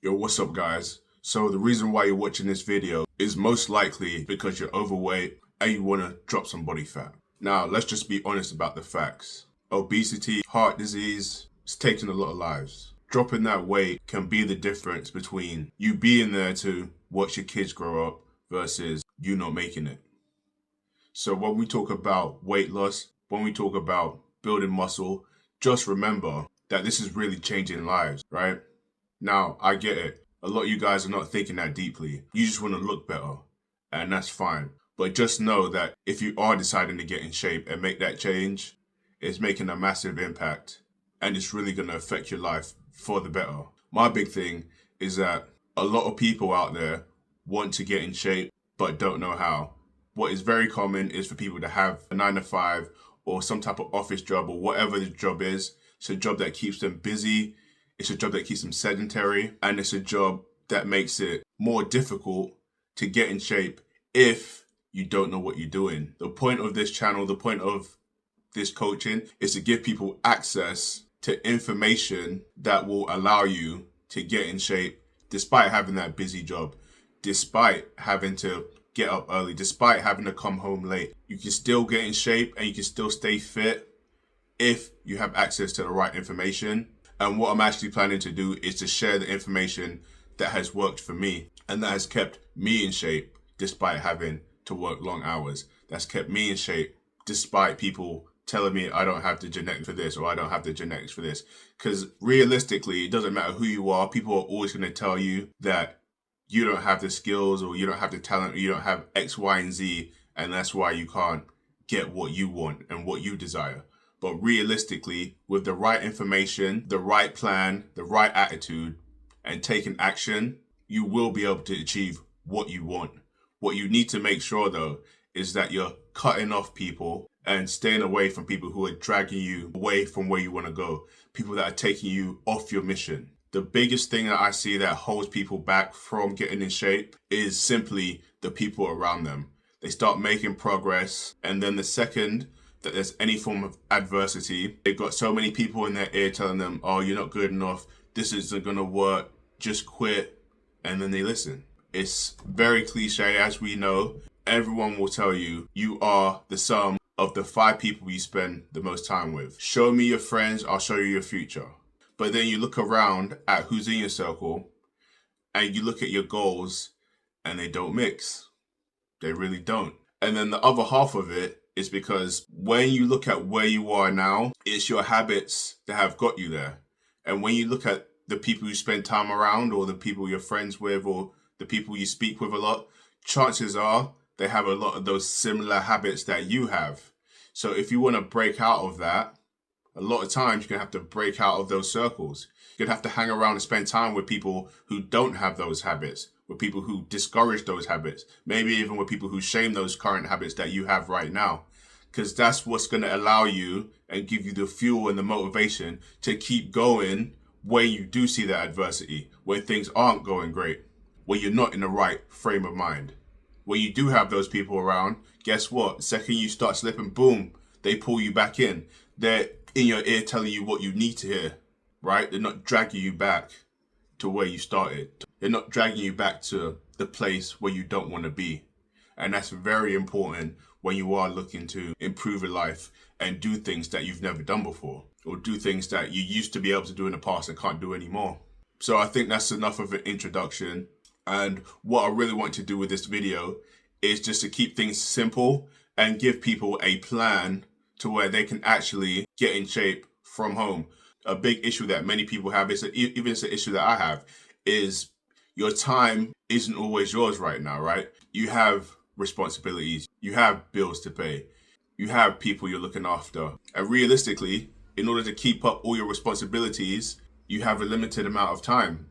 Yo, what's up guys? So the reason why you're watching this video is most likely because you're overweight and you want to drop some body fat. Now, let's just be honest about the facts. Obesity, heart disease, it's taking a lot of lives. Dropping that weight can be the difference between you being there to watch your kids grow up versus you not making it. So when we talk about weight loss, when we talk about building muscle, just remember that this is really changing lives, right? Now, I get it. A lot of you guys are not thinking that deeply. You just want to look better, and that's fine. But just know that if you are deciding to get in shape and make that change, it's making a massive impact, and it's really going to affect your life for the better. My big thing is that a lot of people out there want to get in shape, but don't know how. What is very common is for people to have a 9 to 5 or some type of office job or whatever the job is. It's a job that keeps them busy. It's a job that keeps them sedentary, and it's a job that makes it more difficult to get in shape if you don't know what you're doing. The point of this channel, the point of this coaching is to give people access to information that will allow you to get in shape despite having that busy job, despite having to get up early, despite having to come home late. You can still get in shape and you can still stay fit if you have access to the right information. And what I'm actually planning to do is to share the information that has worked for me and that has kept me in shape despite having to work long hours. That's kept me in shape despite people telling me I don't have the genetics for this or I don't have the genetics for this. Because realistically, it doesn't matter who you are. People are always going to tell you that you don't have the skills or you don't have the talent or you don't have X, Y, and Z. And that's why you can't get what you want and what you desire. But realistically, with the right information, the right plan, the right attitude, and taking action, you will be able to achieve what you want. What you need to make sure, though, is that you're cutting off people and staying away from people who are dragging you away from where you want to go, people that are taking you off your mission. The biggest thing that I see that holds people back from getting in shape is simply the people around them. They start making progress, and then the second that there's any form of adversity, they've got so many people in their ear telling them, oh, you're not good enough, this isn't gonna work, just quit, and then they listen. It's very cliche, as we know. Everyone will tell you, you are the sum of the 5 people you spend the most time with. Show me your friends, I'll show you your future. But then you look around at who's in your circle, and you look at your goals, and they don't mix. They really don't. And then the other half of it is because when you look at where you are now, it's your habits that have got you there. And when you look at the people you spend time around or the people you're friends with or the people you speak with a lot, chances are they have a lot of those similar habits that you have. So if you want to break out of that, a lot of times you're going to have to break out of those circles. You're going to have to hang around and spend time with people who don't have those habits, with people who discourage those habits, maybe even with people who shame those current habits that you have right now. Because that's what's going to allow you and give you the fuel and the motivation to keep going when you do see that adversity, when things aren't going great, when you're not in the right frame of mind. When you do have those people around, guess what? The second you start slipping, boom, they pull you back in. They're in your ear telling you what you need to hear, right? They're not dragging you back to where you started. They're not dragging you back to the place where you don't want to be. And that's very important when you are looking to improve your life and do things that you've never done before, or do things that you used to be able to do in the past and can't do anymore. So I think that's enough of an introduction. And what I really want to do with this video is just to keep things simple and give people a plan to where they can actually get in shape from home. A big issue that many people have, even it's an issue that I have, is your time isn't always yours right now, right? You have responsibilities, you have bills to pay, you have people you're looking after. And realistically, in order to keep up all your responsibilities, you have a limited amount of time.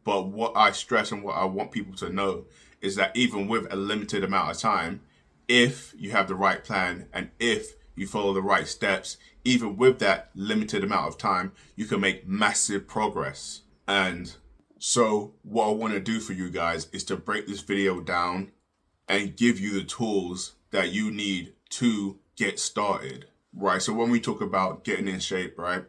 But what I stress and what I want people to know is that even with a limited amount of time, if you have the right plan and if you follow the right steps, even with that limited amount of time, you can make massive progress. And so what I want to do for you guys is to break this video down and give you the tools that you need to get started, right? So when we talk about getting in shape, right?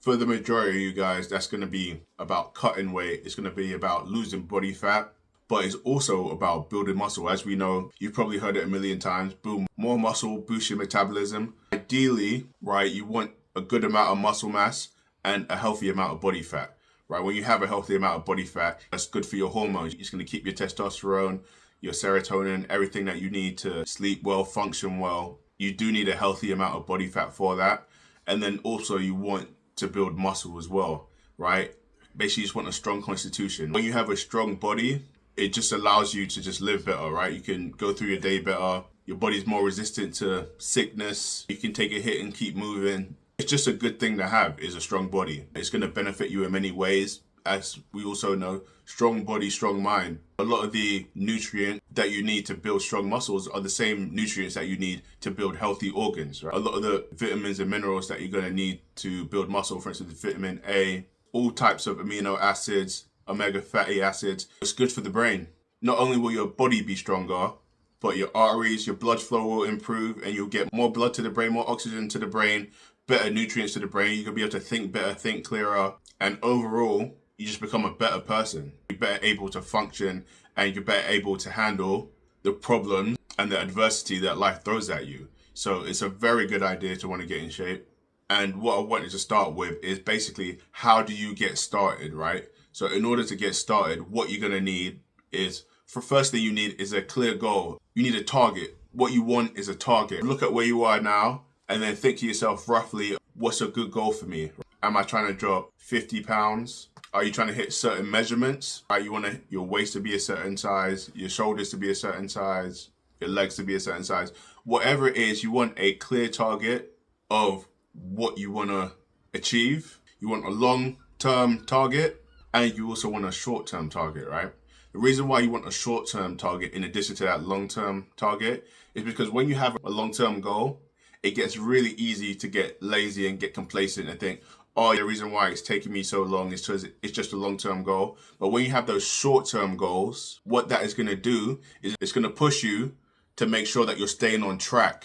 For the majority of you guys, that's going to be about cutting weight. It's going to be about losing body fat, but it's also about building muscle. As we know, you've probably heard it a million times. Boom, more muscle, boost your metabolism. Ideally, right, you want a good amount of muscle mass and a healthy amount of body fat, right? When you have a healthy amount of body fat, that's good for your hormones. It's going to keep your testosterone, your serotonin, everything that you need to sleep well, function well. You do need a healthy amount of body fat for that. And then also you want to build muscle as well, right? Basically, you just want a strong constitution. When you have a strong body, it just allows you to just live better, right? You can go through your day better. Your body's more resistant to sickness. You can take a hit and keep moving. It's just a good thing to have, is a strong body. It's going to benefit you in many ways. As we also know, strong body, strong mind. A lot of the nutrients that you need to build strong muscles are the same nutrients that you need to build healthy organs, right? A lot of the vitamins and minerals that you're going to need to build muscle, for instance, vitamin A, all types of amino acids, omega fatty acids, it's good for the brain. Not only will your body be stronger, but your arteries, your blood flow will improve, and you'll get more blood to the brain, more oxygen to the brain, better nutrients to the brain. You're going to be able to think better, think clearer, and overall, you just become a better person. You're better able to function, and you're better able to handle the problems and the adversity that life throws at you. So it's a very good idea to want to get in shape. And what I wanted to start with is basically, how do you get started, right? So in order to get started, what you're going to need is, for first thing you need is a clear goal. You need a target. What you want is a target. Look at where you are now and then think to yourself roughly, what's a good goal for me? Am I trying to drop 50 pounds? Are you trying to hit certain measurements? Right, you want your waist to be a certain size, your shoulders to be a certain size, your legs to be a certain size. Whatever it is, you want a clear target of what you want to achieve. You want a long-term target, and you also want a short-term target, right? The reason why you want a short-term target in addition to that long-term target is because when you have a long-term goal, it gets really easy to get lazy and get complacent and think, oh, the reason why it's taking me so long is because it's just a long-term goal. But when you have those short-term goals, what that is going to do is it's going to push you to make sure that you're staying on track,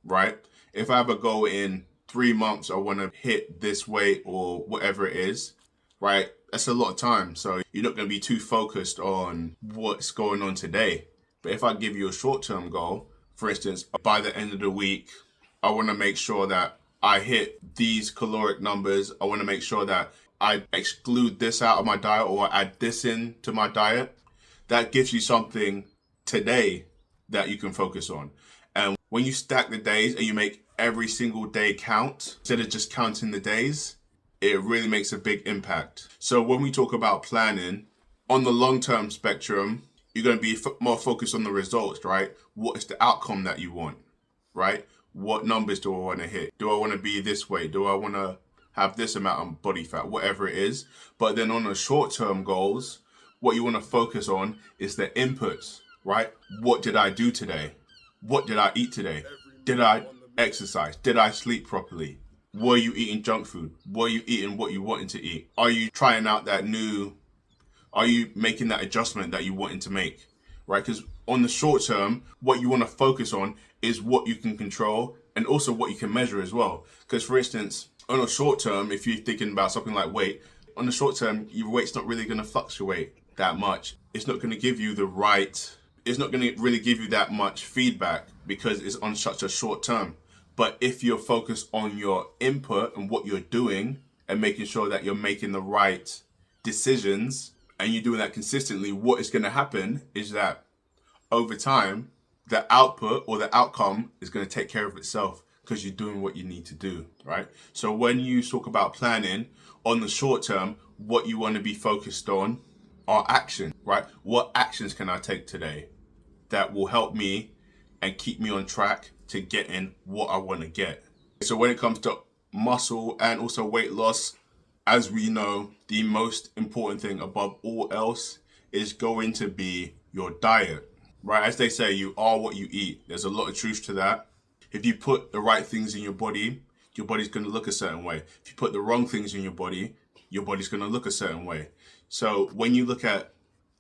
right? If I have a goal in 3 months, I want to hit this weight or whatever it is, right? That's a lot of time. So you're not going to be too focused on what's going on today. But if I give you a short-term goal, for instance, by the end of the week, I want to make sure that I hit these caloric numbers. I want to make sure that I exclude this out of my diet or add this in to my diet. That gives you something today that you can focus on. And when you stack the days and you make every single day count, instead of just counting the days, it really makes a big impact. So when we talk about planning, on the long-term spectrum, you're going to be more focused on the results, right? What is the outcome that you want, right? What numbers do I want to hit? Do I want to be this way? Do I want to have this amount of body fat? Whatever it is. But then on the short-term goals, what you want to focus on is the inputs, right? What did I do today? What did I eat today? Did I exercise? Did I sleep properly? Were you eating junk food? Were you eating what you wanted to eat? Are you trying out are you making that adjustment that you wanted to make, right? Because on the short term, what you want to focus on is what you can control and also what you can measure as well. Because for instance, on a short term, if you're thinking about something like weight, on the short term, your weight's not really going to fluctuate that much. It's not going to give you it's not going to really give you that much feedback because it's on such a short term. But if you're focused on your input and what you're doing and making sure that you're making the right decisions and you're doing that consistently, what is going to happen is that over time, the output or the outcome is going to take care of itself because you're doing what you need to do, right? So when you talk about planning on the short term, what you want to be focused on are action, right? What actions can I take today that will help me and keep me on track to getting what I want to get? So when it comes to muscle and also weight loss, as we know, the most important thing above all else is going to be your diet, right? As they say, you are what you eat. There's a lot of truth to that. If you put the right things in your body's going to look a certain way. If you put the wrong things in your body's going to look a certain way. So when you look at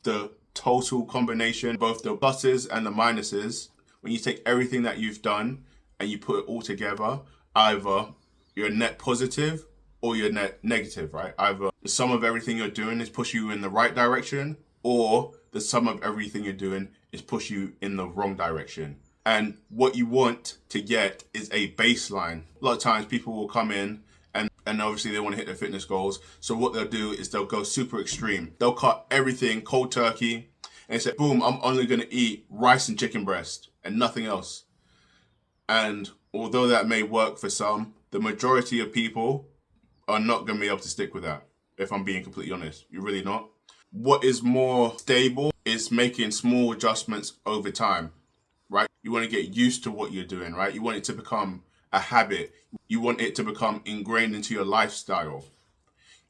the total combination, both the pluses and the minuses, when you take everything that you've done and you put it all together, either you're net positive or you're negative, right? Either the sum of everything you're doing is push you in the right direction, or the sum of everything you're doing is push you in the wrong direction. And what you want to get is a baseline. A lot of times people will come in and obviously they want to hit their fitness goals. So what they'll do is they'll go super extreme. They'll cut everything cold turkey and say, boom, I'm only going to eat rice and chicken breast and nothing else. And although that may work for some, the majority of people are not going to be able to stick with that. If I'm being completely honest, you're really not. What is more stable is making small adjustments over time, right? You want to get used to what you're doing, right? You want it to become a habit. You want it to become ingrained into your lifestyle.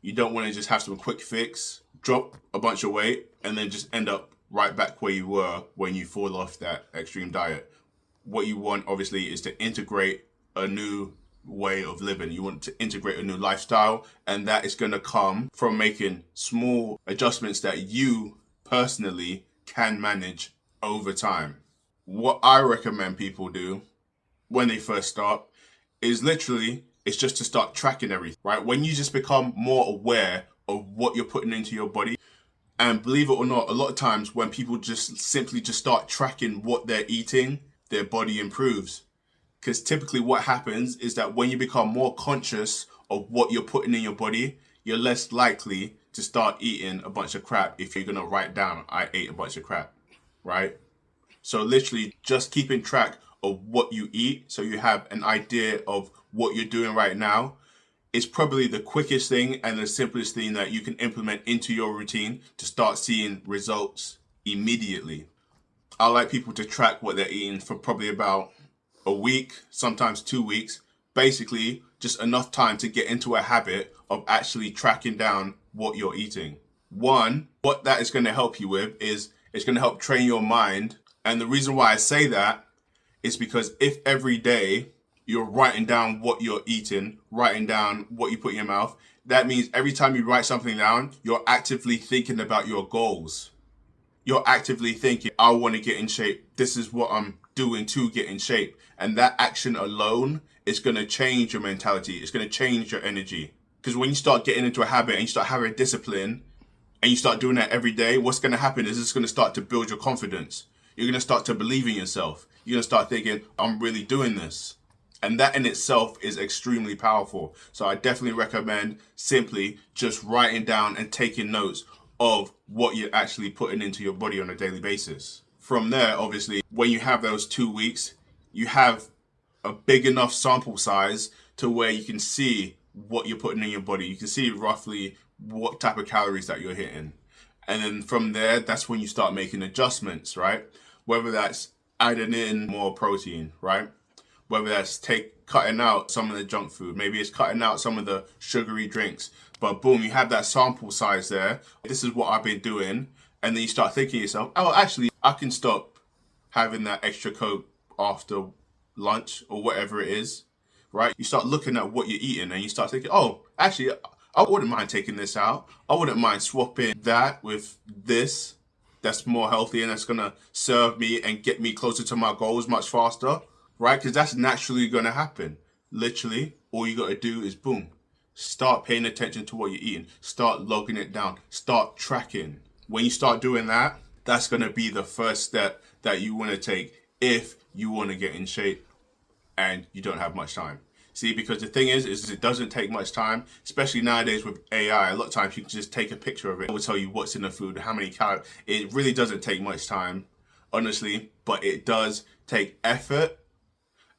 You don't want to just have some quick fix, drop a bunch of weight, and then just end up right back where you were when you fall off that extreme diet. What you want, obviously, is to integrate a new way of living. You want to integrate a new lifestyle, and that is going to come from making small adjustments that you personally can manage over time. What I recommend people do when they first start is literally, it's just to start tracking everything, right? When you just become more aware of what you're putting into your body, and believe it or not, a lot of times when people just simply just start tracking what they're eating, their body improves. Because typically what happens is that when you become more conscious of what you're putting in your body, you're less likely to start eating a bunch of crap if you're going to write down, I ate a bunch of crap, right? So literally just keeping track of what you eat so you have an idea of what you're doing right now is probably the quickest thing and the simplest thing that you can implement into your routine to start seeing results immediately. I like people to track what they're eating for probably about a week, sometimes 2 weeks, basically just enough time to get into a habit of actually tracking down what you're eating. One, what that is going to help you with is it's going to help train your mind. And the reason why I say that is because if every day you're writing down what you're eating, writing down what you put in your mouth, that means every time you write something down, you're actively thinking about your goals. You're actively thinking, I want to get in shape. This is what I'm doing to get in shape. And that action alone is going to change your mentality. It's going to change your energy. Because when you start getting into a habit and you start having discipline and you start doing that every day, what's going to happen is it's going to start to build your confidence. You're going to start to believe in yourself. You're going to start thinking, I'm really doing this. And that in itself is extremely powerful. So I definitely recommend simply just writing down and taking notes of what you're actually putting into your body on a daily basis. From there, obviously, when you have those 2 weeks, you have a big enough sample size to where you can see what you're putting in your body. You can see roughly what type of calories that you're hitting. And then from there, that's when you start making adjustments, right? Whether that's adding in more protein, right? Whether that's cutting out some of the junk food. Maybe it's cutting out some of the sugary drinks. But boom, you have that sample size there. This is what I've been doing. And then you start thinking to yourself, oh, actually, I can stop having that extra Coke after lunch or whatever it is, right? You start looking at what you're eating and you start thinking, oh, actually, I wouldn't mind taking this out. I wouldn't mind swapping that with this. That's more healthy and that's going to serve me and get me closer to my goals much faster, right? Because that's naturally going to happen. Literally, all you got to do is boom, start paying attention to what you're eating. Start logging it down. Start tracking. When you start doing that, that's going to be the first step that you want to take if you want to get in shape and you don't have much time. See, because the thing is it doesn't take much time, especially nowadays with AI. A lot of times you can just take a picture of it. It will tell you what's in the food, how many calories. It really doesn't take much time, honestly, but it does take effort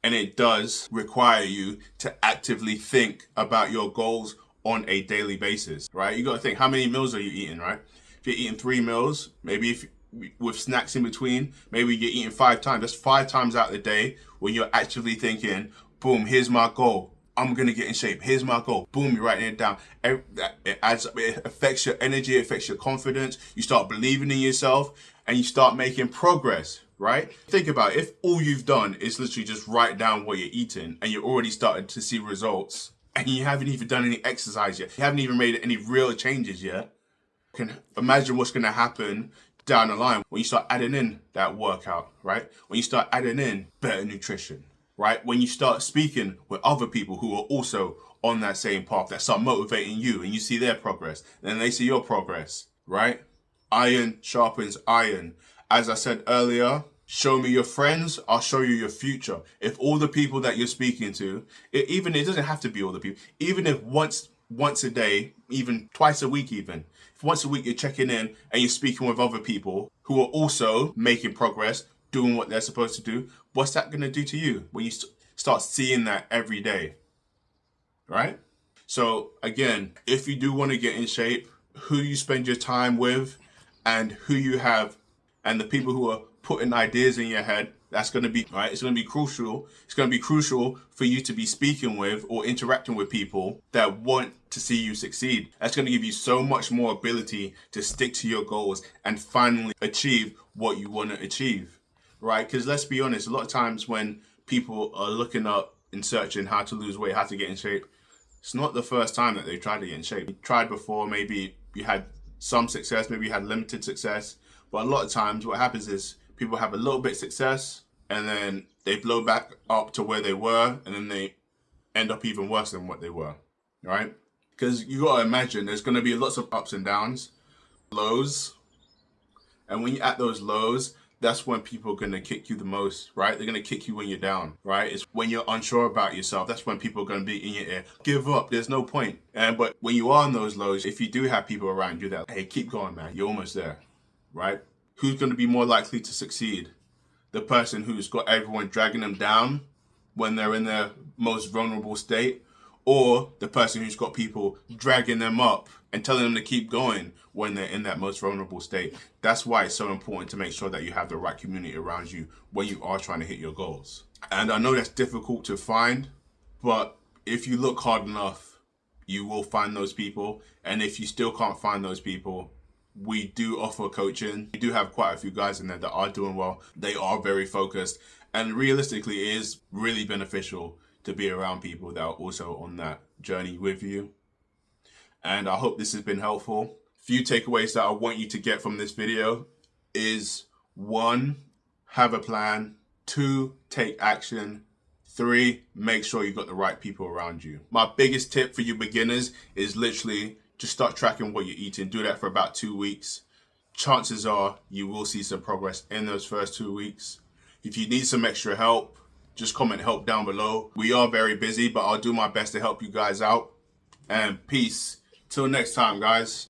and it does require you to actively think about your goals on a daily basis, right? You got to think, how many meals are you eating, right? If you're eating 3 meals, maybe if with snacks in between, maybe you're eating 5 times. That's 5 times out of the day when you're actively thinking, boom, here's my goal. I'm going to get in shape. Here's my goal. Boom, you're writing it down. It adds up. It affects your energy. It affects your confidence. You start believing in yourself and you start making progress, right? Think about it. If all you've done is literally just write down what you're eating and you're already starting to see results and you haven't even done any exercise yet, you haven't even made any real changes yet, can imagine what's going to happen down the line when you start adding in that workout, right? When you start adding in better nutrition, right? When you start speaking with other people who are also on that same path, that start motivating you, and you see their progress, and they see your progress, right? Iron sharpens iron. As I said earlier, show me your friends, I'll show you your future. If all the people that you're speaking to, it doesn't have to be all the people, even if once a day, even twice a week even, if once a week you're checking in and you're speaking with other people who are also making progress, doing what they're supposed to do, what's that going to do to you when you start seeing that every day, right? So again, if you do want to get in shape, who you spend your time with and who you have and the people who are putting ideas in your head, that's going to be, right? It's going to be crucial. It's going to be crucial for you to be speaking with or interacting with people that want to see you succeed. That's going to give you so much more ability to stick to your goals and finally achieve what you want to achieve, right? Because let's be honest, a lot of times when people are looking up and searching how to lose weight, how to get in shape, it's not the first time that they've tried to get in shape. You tried before, maybe you had some success, maybe you had limited success. But a lot of times what happens is people have a little bit of success and then they blow back up to where they were and then they end up even worse than what they were, right? Because you got to imagine there's going to be lots of ups and downs, lows. And when you're at those lows, that's when people are going to kick you the most, right? They're going to kick you when you're down, right? It's when you're unsure about yourself. That's when people are going to be in your ear. Give up. There's no point. But when you are on those lows, if you do have people around you that, hey, keep going, man. You're almost there, right? Who's going to be more likely to succeed? The person who's got everyone dragging them down when they're in their most vulnerable state, or the person who's got people dragging them up and telling them to keep going when they're in that most vulnerable state. That's why it's so important to make sure that you have the right community around you when you are trying to hit your goals. And I know that's difficult to find, but if you look hard enough, you will find those people. And if you still can't find those people, we do offer coaching. We do have quite a few guys in there that are doing well. They are very focused. And realistically, it is really beneficial to be around people that are also on that journey with you. And I hope this has been helpful. Few takeaways that I want you to get from this video is 1, have a plan. 2, take action. 3, make sure you got the right people around you. My biggest tip for you beginners is literally just start tracking what you're eating. Do that for about 2 weeks. Chances are you will see some progress in those first 2 weeks. If you need some extra help, just comment help down below. We are very busy, but I'll do my best to help you guys out. And peace. Till next time, guys.